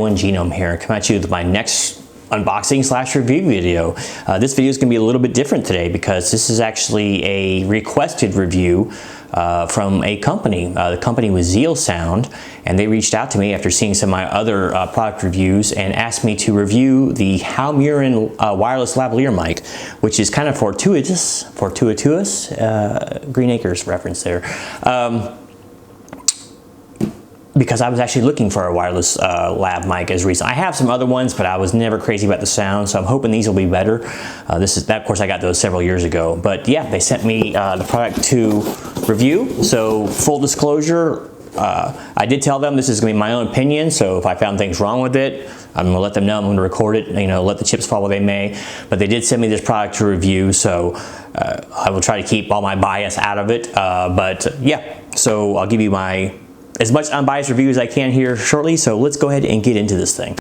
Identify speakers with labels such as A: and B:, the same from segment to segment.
A: everyone, Genome here. Come at you with my next unboxing slash review video. This video is going to be a little bit different today because this is actually a requested review from a company. The company was Zeal Sound, and they reached out to me after seeing some of my other product reviews and asked me to review the Haomuren wireless lavalier mic, which is kind of fortuitous, Green Acres reference there. Because I was actually looking for a wireless lav mic as recent. I have some other ones, but I was never crazy about the sound, so I'm hoping these will be better. Of course, I got those several years ago. But yeah, they sent me the product to review. So full disclosure, I did tell them this is going to be my own opinion. So if I found things wrong with it, I'm going to let them know. I'm going to record it. Let the chips fall where they may. But they did send me this product to review, so I will try to keep all my bias out of it. But yeah, so I'll give you as much unbiased review as I can here shortly, so let's go ahead and get into this thing.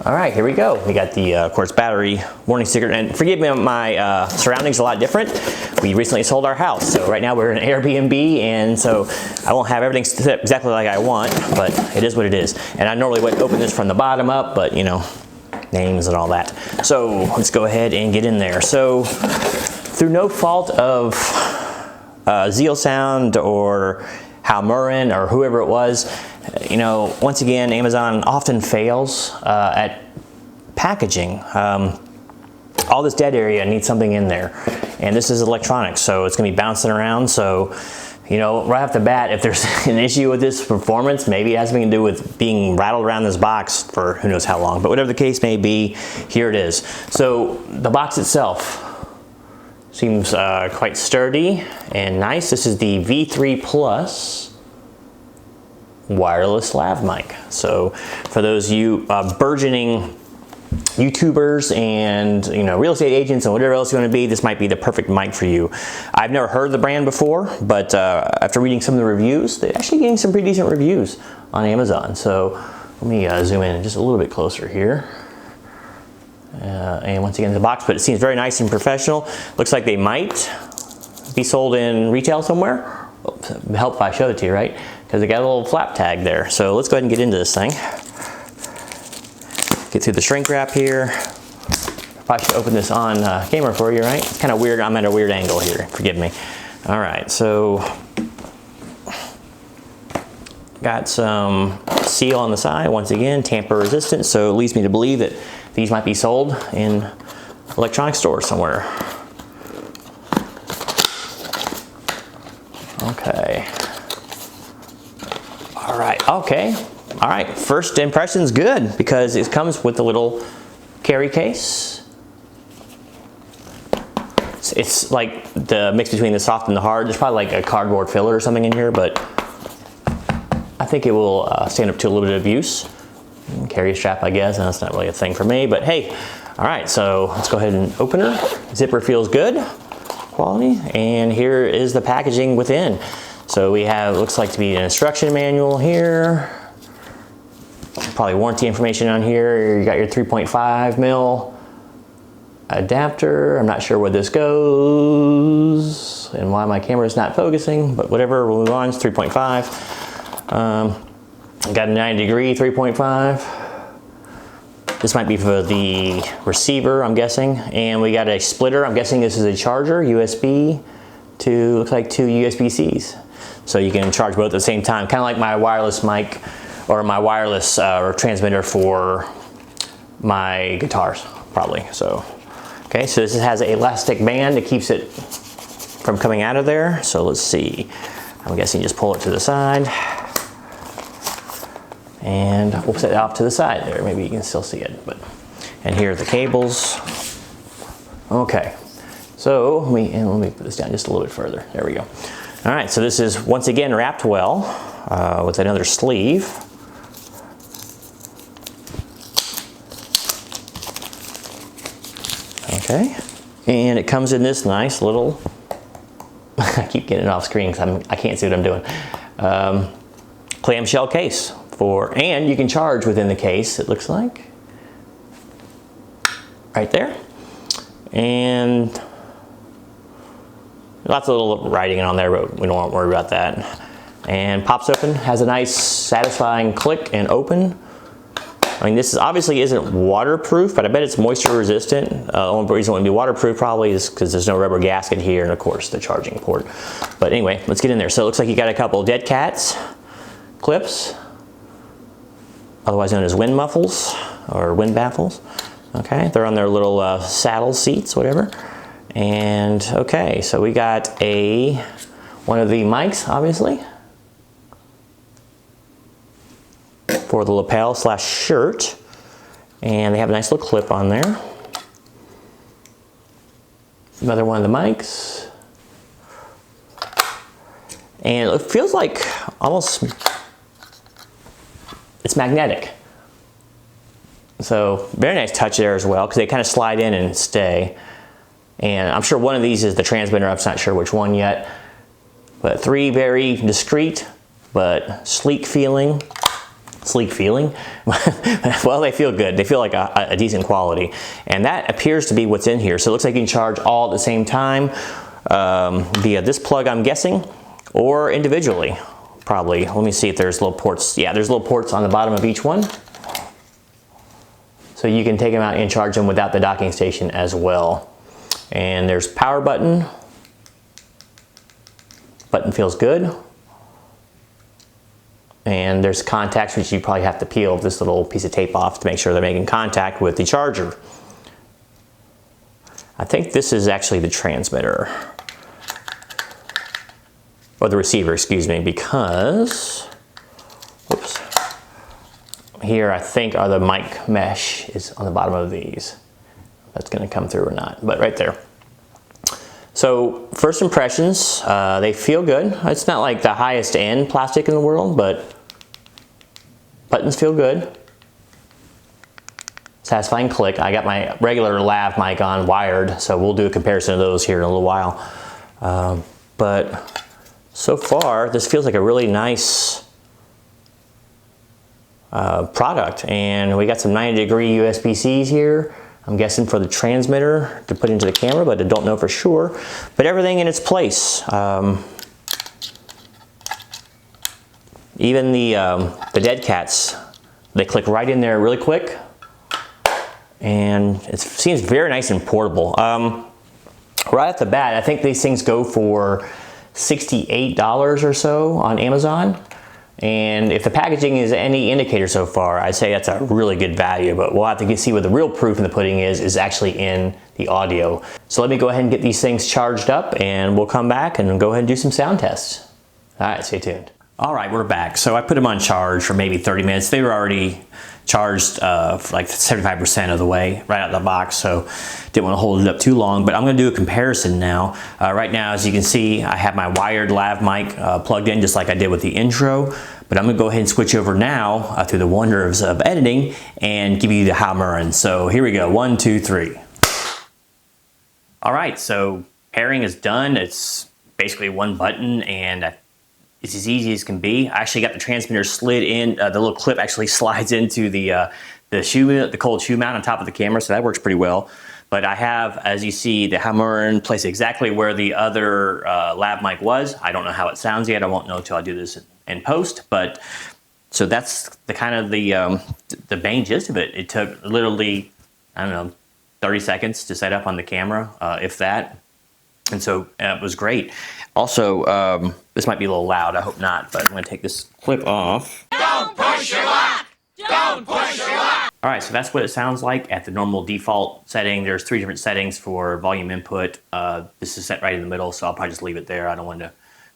A: All right, here we go. We got the, of course, battery warning sticker, and forgive me, my surroundings are a lot different. We recently sold our house, so right now we're in an Airbnb, and so I won't have everything set exactly like I want, but it is what it is. And I normally would open this from the bottom up, but names and all that. So let's go ahead and get in there. So through no fault of Zeal Sound or Haomuren or whoever it was, once again, Amazon often fails at packaging. All this dead area needs something in there, and this is electronics, so it's going to be bouncing around. So, right off the bat, if there's an issue with this performance, maybe it has something to do with being rattled around this box for who knows how long. But whatever the case may be, here it is. So the box itself seems quite sturdy and nice. This is the V3 Plus wireless lav mic. So for those of you burgeoning YouTubers and real estate agents and whatever else you want to be, this might be the perfect mic for you. I've never heard of the brand before, but after reading some of the reviews, they're actually getting some pretty decent reviews on Amazon. So let me zoom in just a little bit closer here. And once again, the box, but it seems very nice and professional. Looks like they might be sold in retail somewhere. It'd help if I showed it to you, right? Because they got a little flap tag there. So let's go ahead and get into this thing. Get through the shrink wrap here. Probably should open this on camera for you, right? It's kind of weird. I'm at a weird angle here. Forgive me. All right, so got some seal on the side. Once again, tamper resistant. So it leads me to believe that these might be sold in electronic stores somewhere. Okay. All right, okay. All right, first impression's good because it comes with a little carry case. It's like the mix between the soft and the hard. There's probably like a cardboard filler or something in here, but I think it will stand up to a little bit of use. Carry a strap, I guess, and that's not really a thing for me, but hey. All right, so let's go ahead and open her. Zipper feels good, quality, and here is the packaging within. So we have, looks like to be an instruction manual here. Probably warranty information on here. You got your 3.5 mil adapter. I'm not sure where this goes and why my camera is not focusing, but whatever, we'll move on. It's 3.5. Got a 90-degree 3.5. This might be for the receiver, I'm guessing. And we got a splitter. I'm guessing this is a charger, USB to, looks like 2 USB-Cs. So you can charge both at the same time, kind of like my wireless mic or my wireless transmitter for my guitars, probably. So, okay, so this has an elastic band that keeps it from coming out of there. So let's see. I'm guessing you just pull it to the side. And we'll set it off to the side there. Maybe you can still see it. And here are the cables. Okay, so let me put this down just a little bit further. There we go. All right, so this is once again wrapped well with another sleeve. Okay, and it comes in this nice little, I keep getting it off screen because I can't see what I'm doing, clamshell case and you can charge within the case, it looks like, right there. And lots of little writing on there, but we don't want to worry about that. And pops open, has a nice satisfying click and open. I mean, this obviously isn't waterproof, but I bet it's moisture resistant. The only reason it wouldn't be waterproof probably is because there's no rubber gasket here, and of course the charging port. But anyway, let's get in there. So it looks like you got a couple of dead cats clips, otherwise known as wind muffles or wind baffles. Okay, they're on their little saddle seats, whatever. And okay, so we got one of the mics, obviously, for the lapel / shirt, and they have a nice little clip on there. Another one of the mics, and it feels like almost it's magnetic. So very nice touch there as well, because they kind of slide in and stay. And I'm sure one of these is the transmitter. I'm not sure which one yet, but 3 very discreet but sleek feeling. Sleek feeling? Well, they feel good. They feel like a decent quality. And that appears to be what's in here. So it looks like you can charge all at the same time via this plug, I'm guessing, or individually, probably. Let me see if there's little ports. Yeah, there's little ports on the bottom of each one. So you can take them out and charge them without the docking station as well. And there's power button. Button feels good. And there's contacts, which you probably have to peel this little piece of tape off to make sure they're making contact with the charger. I think this is actually the transmitter. Or the receiver, excuse me, because, whoops. Here I think are the mic mesh is on the bottom of these. That's gonna come through or not, but right there. So first impressions, they feel good. It's not like the highest end plastic in the world, but buttons feel good. Satisfying click. I got my regular lav mic on wired, so we'll do a comparison of those here in a little while. But so far, this feels like a really nice product. And we got some 90-degree USB-Cs here. I'm guessing for the transmitter to put into the camera, but I don't know for sure. But everything in its place. Even the dead cats, they click right in there really quick. And it seems very nice and portable. Right off the bat, I think these things go for $68 or so on Amazon. And if the packaging is any indicator so far, I'd say that's a really good value, but we'll have to see what the real proof in the pudding is actually in the audio. So let me go ahead and get these things charged up, and we'll come back and go ahead and do some sound tests. All right, stay tuned. All right, we're back. So I put them on charge for maybe 30 minutes. They were already charged for like 75% of the way right out of the box, so didn't want to hold it up too long, but I'm going to do a comparison now. Right now, as you can see, I have my wired lav mic plugged in just like I did with the intro, but I'm going to go ahead and switch over now through the wonders of editing and give you the Haomuren. So here we go, 1, 2, 3. All right, so pairing is done. It's basically one button, and it's as easy as can be. I actually got the transmitter slid in, the little clip actually slides into the cold shoe mount on top of the camera, so that works pretty well. But I have, as you see, the Haomuren placed exactly where the other lav mic was. I don't know how it sounds yet. I won't know until I do this in post. But so that's the kind of the main gist of it. It took literally, I don't know, 30 seconds to set up on the camera, if that. And so it was great. Also, this might be a little loud, I hope not, but I'm going to take this clip off. Don't push your luck! Don't push your luck! All right, so that's what it sounds like at the normal default setting. There's 3 different settings for volume input. This is set right in the middle, so I'll probably just leave it there. I don't want to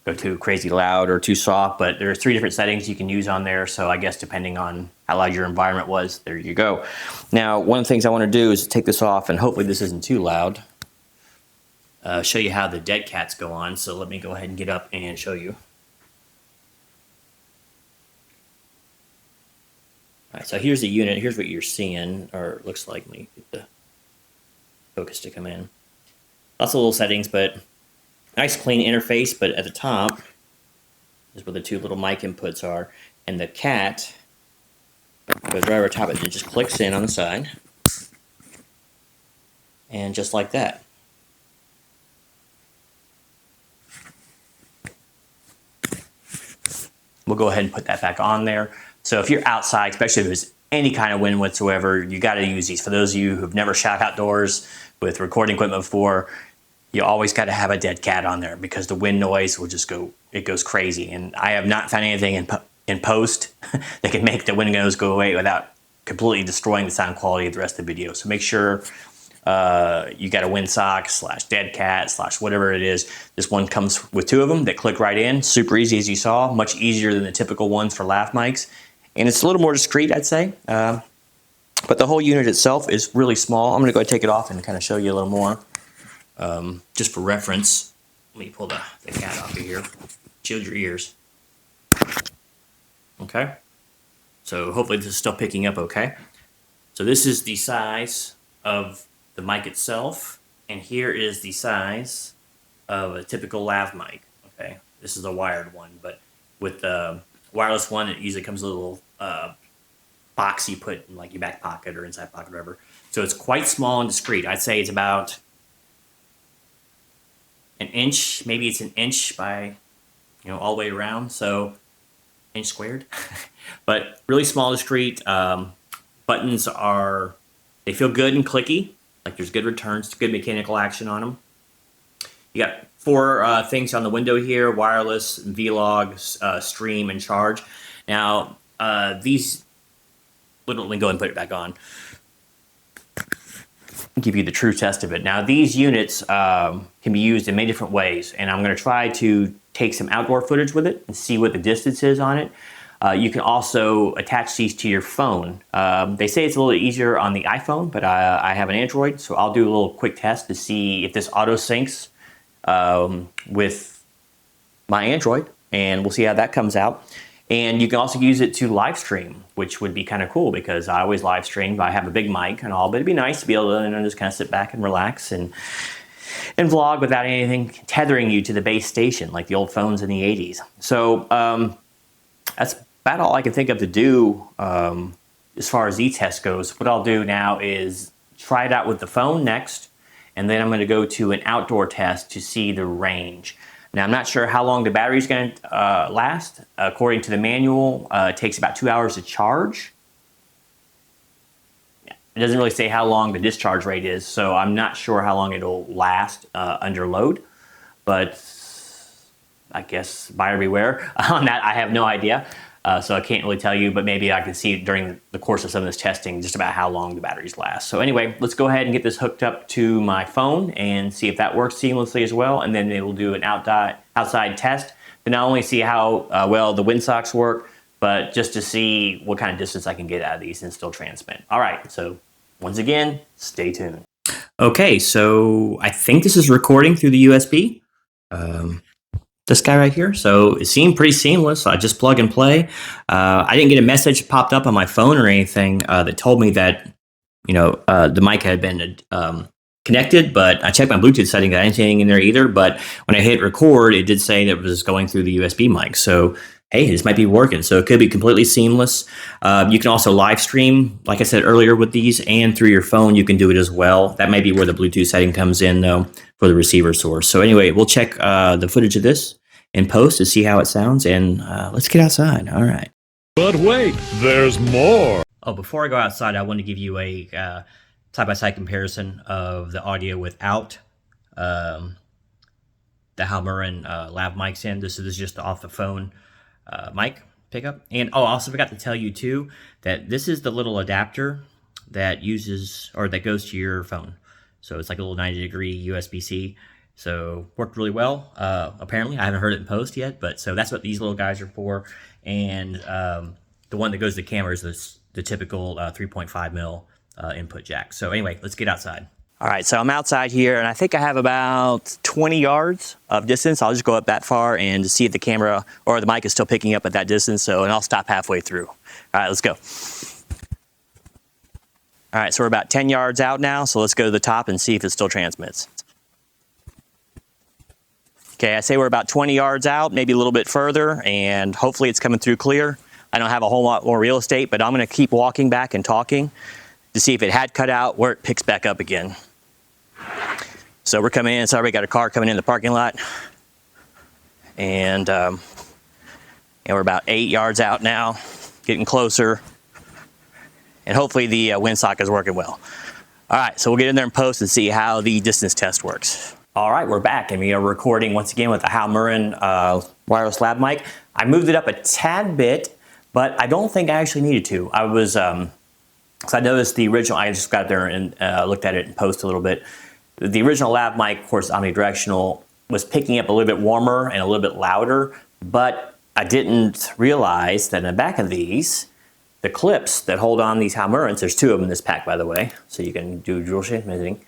A: go too crazy loud or too soft, but there's 3 different settings you can use on there, so I guess depending on how loud your environment was, there you go. Now, one of the things I want to do is take this off, and hopefully this isn't too loud. Show you how the dead cats go on, so let me go ahead and get up and show you. All right, so here's the unit. Here's what you're seeing, or it looks like. Let me get the focus to come in. Lots of little settings, but nice clean interface. But at the top is where the 2 little mic inputs are, and the cat goes right over top of it. It just clicks in on the side, and just like that. We'll go ahead and put that back on there. So if you're outside, especially if it's any kind of wind whatsoever, you got to use these. For those of you who've never shot outdoors with recording equipment before, you always got to have a dead cat on there because the wind noise will just it goes crazy. And I have not found anything in post that can make the wind noise go away without completely destroying the sound quality of the rest of the video. So make sure you got a windsock / dead cat / whatever it is. This one comes with 2 of them that click right in. Super easy, as you saw. Much easier than the typical ones for lav mics. And it's a little more discreet, I'd say. But the whole unit itself is really small. I'm going to go ahead and take it off and kind of show you a little more. Just for reference, let me pull the cat off of here. Shield your ears. Okay. So hopefully this is still picking up okay. So this is the size of the mic itself, and here is the size of a typical lav mic. Okay, this is a wired one, but with the wireless one, it usually comes with a little box you put in like your back pocket or inside pocket, whatever. So it's quite small and discreet. I'd say it's about an inch, maybe it's an inch by, all the way around. So inch squared, but really small, discreet. Buttons they feel good and clicky. Like there's good returns, good mechanical action on them. You got 4 things on the window here: wireless, vlog, stream, and charge. Now these. Let me go ahead and put it back on. Give you the true test of it. Now these units can be used in many different ways, and I'm going to try to take some outdoor footage with it and see what the distance is on it. You can also attach these to your phone. They say it's a little easier on the iPhone, but I have an Android, so I'll do a little quick test to see if this auto syncs with my Android, and we'll see how that comes out. And you can also use it to live stream, which would be kind of cool because I always live stream, but I have a big mic and all, but it'd be nice to be able to just kind of sit back and relax and vlog without anything tethering you to the base station like the old phones in the 80s. So that's about all I can think of to do as far as Z-test goes. What I'll do now is try it out with the phone next, and then I'm going to go to an outdoor test to see the range. Now, I'm not sure how long the battery's going to last. According to the manual, it takes about 2 hours to charge. It doesn't really say how long the discharge rate is, so I'm not sure how long it'll last under load. But I guess buyer beware on that. I have no idea, so I can't really tell you, but maybe I can see during the course of some of this testing just about how long the batteries last. So anyway, let's go ahead and get this hooked up to my phone and see if that works seamlessly as well, and then we'll do an outside test to not only see how well the windsocks work, but just to see what kind of distance I can get out of these and still transmit. All right, so once again, stay tuned. Okay, so I think this is recording through the USB. This guy right here. So it seemed pretty seamless. I just plug and play. I didn't get a message popped up on my phone or anything that told me that, the mic had been connected, but I checked my Bluetooth setting. I didn't see anything in there either. But when I hit record, it did say that it was going through the USB mic. So, hey, this might be working. So it could be completely seamless. You can also live stream, like I said earlier, with these, and through your phone, you can do it as well. That may be where the Bluetooth setting comes in, though, for the receiver source. So anyway, we'll check the footage of this in post to see how it sounds, and let's get outside. All right.
B: But wait, there's more.
A: Oh, before I go outside, I want to give you a side-by-side comparison of the audio without the Haomuren lav mics in. This is just off the phone mic pickup. And I also forgot to tell you too that this is the little adapter that goes to your phone. So it's like a little 90-degree USB-C. So worked really well. Apparently, I haven't heard it in post yet, but so that's what these little guys are for. And the one that goes to the camera is the typical 3.5 mil input jack. So anyway, let's get outside. All right, so I'm outside here, and I think I have about 20 yards of distance. I'll just go up that far and see if the camera or the mic is still picking up at that distance. And I'll stop halfway through. All right, let's go. All right, so we're about 10 yards out now. So let's go to the top and see if it still transmits. Okay, I say we're about 20 yards out, maybe a little bit further, and hopefully it's coming through clear. I don't have a whole lot more real estate, but I'm going to keep walking back and talking to see if it had cut out, where it picks back up again. So we're coming in. Sorry, we got a car coming in the parking lot, and we're about 8 yards out now, getting closer. and hopefully the windsock is working well. All right, so we'll get in there and post and see how the distance test works. All right, we're back, and we are recording once again with the Haomuren wireless lav mic. I moved it up a tad bit, but I don't think I actually needed to. I was, so I noticed the original, I just got there and looked at it and posted a little bit. The original lav mic, of course, omnidirectional, was picking up a little bit warmer and a little bit louder, but I didn't realize that in the back of these, the clips that hold on these Haomurens, there's 2 of them in this pack, by the way, so you can do dual transmitting.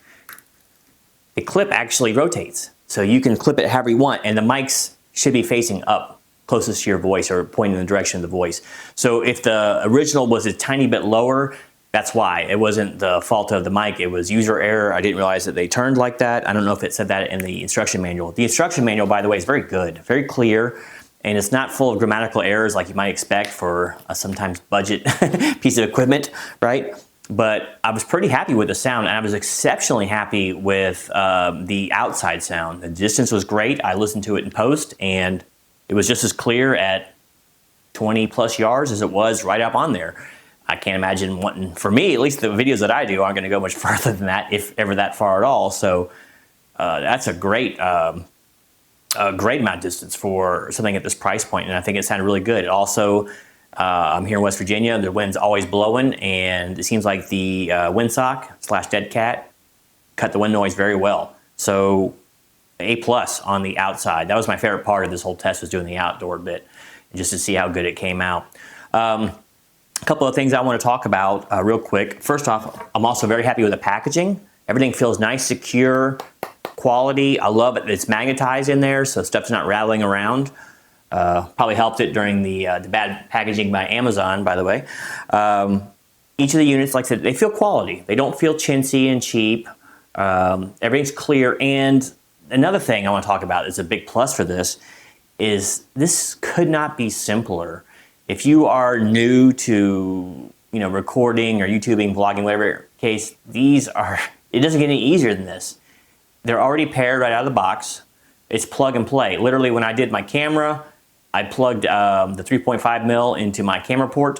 A: The clip actually rotates, so you can clip it however you want, and the mics should be facing up, closest to your voice or pointing in the direction of the voice. So if the original was a tiny bit lower, that's why. It wasn't the fault of the mic, it was user error. I didn't realize that they turned like that. I don't know if it said that in the instruction manual. The instruction manual, by the way, is very good, very clear, and it's not full of grammatical errors like you might expect for a sometimes budget piece of equipment, right? But I was pretty happy with the sound, and I was exceptionally happy with the outside sound. The distance was great. I listened to it in post, and it was just as clear at 20 plus yards as it was right up on there. I can't imagine wanting, for me, at least the videos that I do aren't going to go much further than that, if ever that far at all. So that's a great amount of distance for something at this price point, and I think it sounded really good. It also, I'm here in West Virginia, the wind's always blowing, and it seems like the windsock / dead cat cut the wind noise very well. So A+ on the outside. That was my favorite part of this whole test, was doing the outdoor bit, just to see how good it came out. A couple of things I want to talk about real quick. First off, I'm also very happy with the packaging. Everything feels nice, secure, quality. I love it. It's magnetized in there, so stuff's not rattling around. Probably helped it during the bad packaging by Amazon, by the way. Each of the units, like I said, they feel quality. They don't feel chintzy and cheap. Everything's clear. And another thing I want to talk about is a big plus for this is this could not be simpler. If you are new to recording or YouTubing, vlogging, whatever case, it doesn't get any easier than this. They're already paired right out of the box. It's plug and play. Literally, when I did my camera, I plugged the 3.5 mil into my camera port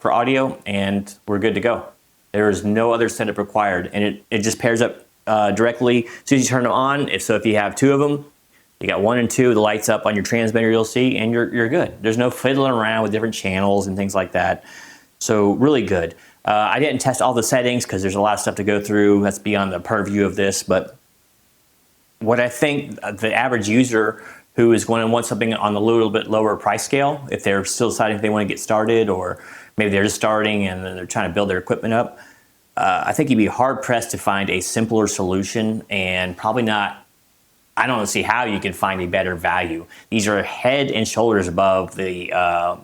A: for audio, and we're good to go. There is no other setup required, and it just pairs up directly as soon as you turn them on. If you have 2 of them, you got 1 and 2, the lights up on your transmitter, you'll see, and you're good. There's no fiddling around with different channels and things like that. So really good. I didn't test all the settings because there's a lot of stuff to go through. That's beyond the purview of this, but what I think the average user who is going to want something on the little bit lower price scale, if they're still deciding if they want to get started, or maybe they're just starting and they're trying to build their equipment up, I think you'd be hard pressed to find a simpler solution, and probably not. I don't see how you can find a better value. These are head and shoulders above the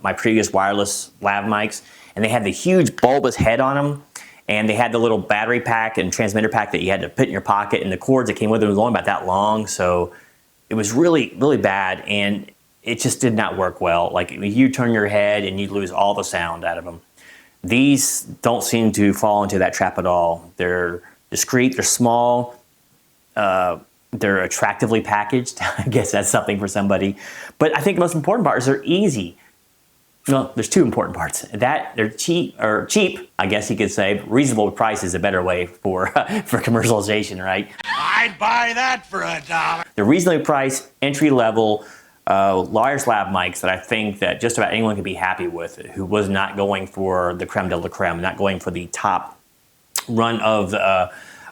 A: my previous wireless lav mics, and they had the huge bulbous head on them. And they had the little battery pack and transmitter pack that you had to put in your pocket, and the cords that came with it was only about that long, so it was really, really bad, and it just did not work well. Like, you turn your head and you'd lose all the sound out of them. These don't seem to fall into that trap at all. They're discreet, they're small, they're attractively packaged. I guess that's something for somebody. But I think the most important part is they're easy. Well, there's 2 important parts. That they're cheap, I guess you could say. Reasonable price is a better way for commercialization, right?
C: I'd buy that for $1.
A: They're reasonably priced, entry-level wireless lav mics that I think that just about anyone could be happy with, who was not going for the creme de la creme, not going for the top run of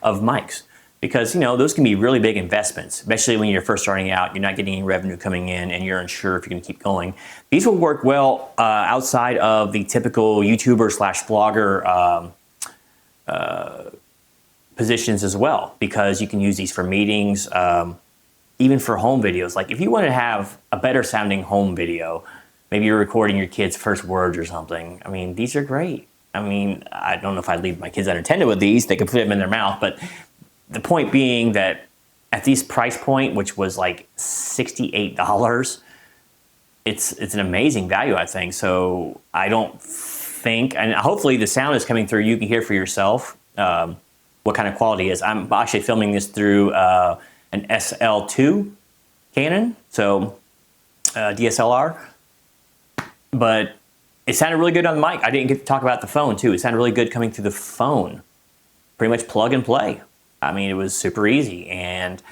A: mics. Because those can be really big investments, especially when you're first starting out. You're not getting any revenue coming in, and you're unsure if you're going to keep going. These will work well outside of the typical YouTuber / vlogger positions as well, because you can use these for meetings, even for home videos. Like, if you want to have a better sounding home video, maybe you're recording your kids' first words or something. I mean, these are great. I mean, I don't know if I'd leave my kids unattended with these. They could put them in their mouth, but the point being that at this price point, which was like $68, it's an amazing value, I think. So I don't think, and hopefully the sound is coming through, you can hear for yourself what kind of quality it is. I'm actually filming this through an SL2 Canon, so DSLR, but it sounded really good on the mic. I didn't get to talk about the phone too. It sounded really good coming through the phone. Pretty much plug and play. I mean, it was super easy. And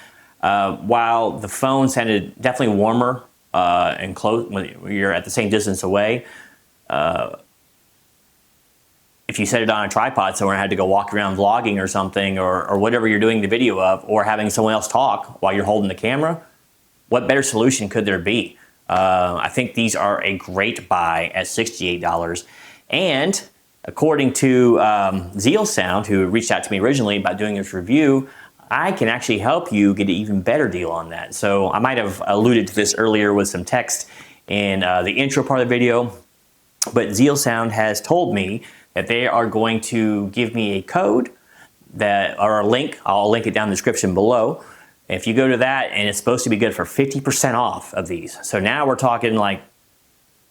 A: while the phone sounded definitely warmer and close when you're at the same distance away, if you set it on a tripod somewhere and had to go walk around vlogging or something, or whatever you're doing the video of, or having someone else talk while you're holding the camera, what better solution could there be? I think these are a great buy at $68. And according to Zeal Sound, who reached out to me originally about doing this review, I can actually help you get an even better deal on that. So I might have alluded to this earlier with some text in the intro part of the video, but Zeal Sound has told me that they are going to give me a code or a link. I'll link it down in the description below. If you go to that, and it's supposed to be good for 50% off of these. So now we're talking like,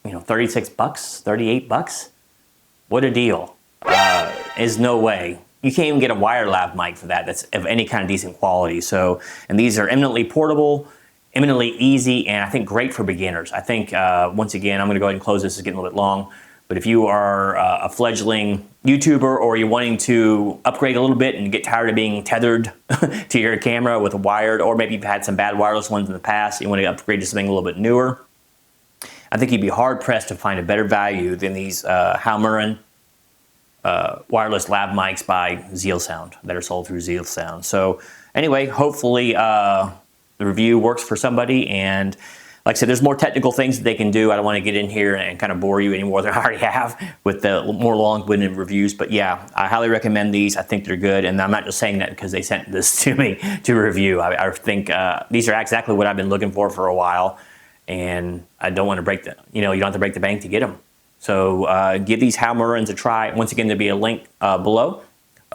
A: 36 bucks, 38 bucks. What a deal. Is no way. You can't even get a wire lav mic for that that's of any kind of decent quality. So, and these are eminently portable, eminently easy, and I think great for beginners. I think, once again, I'm gonna go ahead and close this. It's getting a little bit long. But if you are a fledgling YouTuber, or you're wanting to upgrade a little bit and get tired of being tethered to your camera with a wired, or maybe you've had some bad wireless ones in the past, you want to upgrade to something a little bit newer, I think you'd be hard pressed to find a better value than these Haomuren wireless lav mics by Zeal Sound that are sold through Zeal Sound. So anyway, hopefully the review works for somebody, and like I said, there's more technical things that they can do. I don't want to get in here and kind of bore you any more than I already have with the more long-winded reviews. But yeah, I highly recommend these. I think they're good. And I'm not just saying that because they sent this to me to review. I think these are exactly what I've been looking for a while. And I don't want to break you don't have to break the bank to get them. So give these Haomurens a try. Once again, there'll be a link below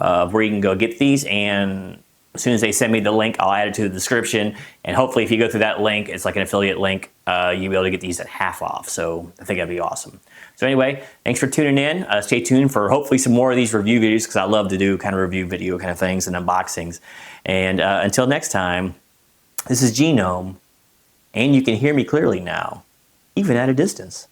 A: where you can go get these. And as soon as they send me the link, I'll add it to the description. And hopefully if you go through that link, it's like an affiliate link, you'll be able to get these at half off. So I think that'd be awesome. So anyway, thanks for tuning in. Stay tuned for hopefully some more of these review videos, because I love to do kind of review video kind of things and unboxings. And until next time, this is Genome, and you can hear me clearly now, even at a distance.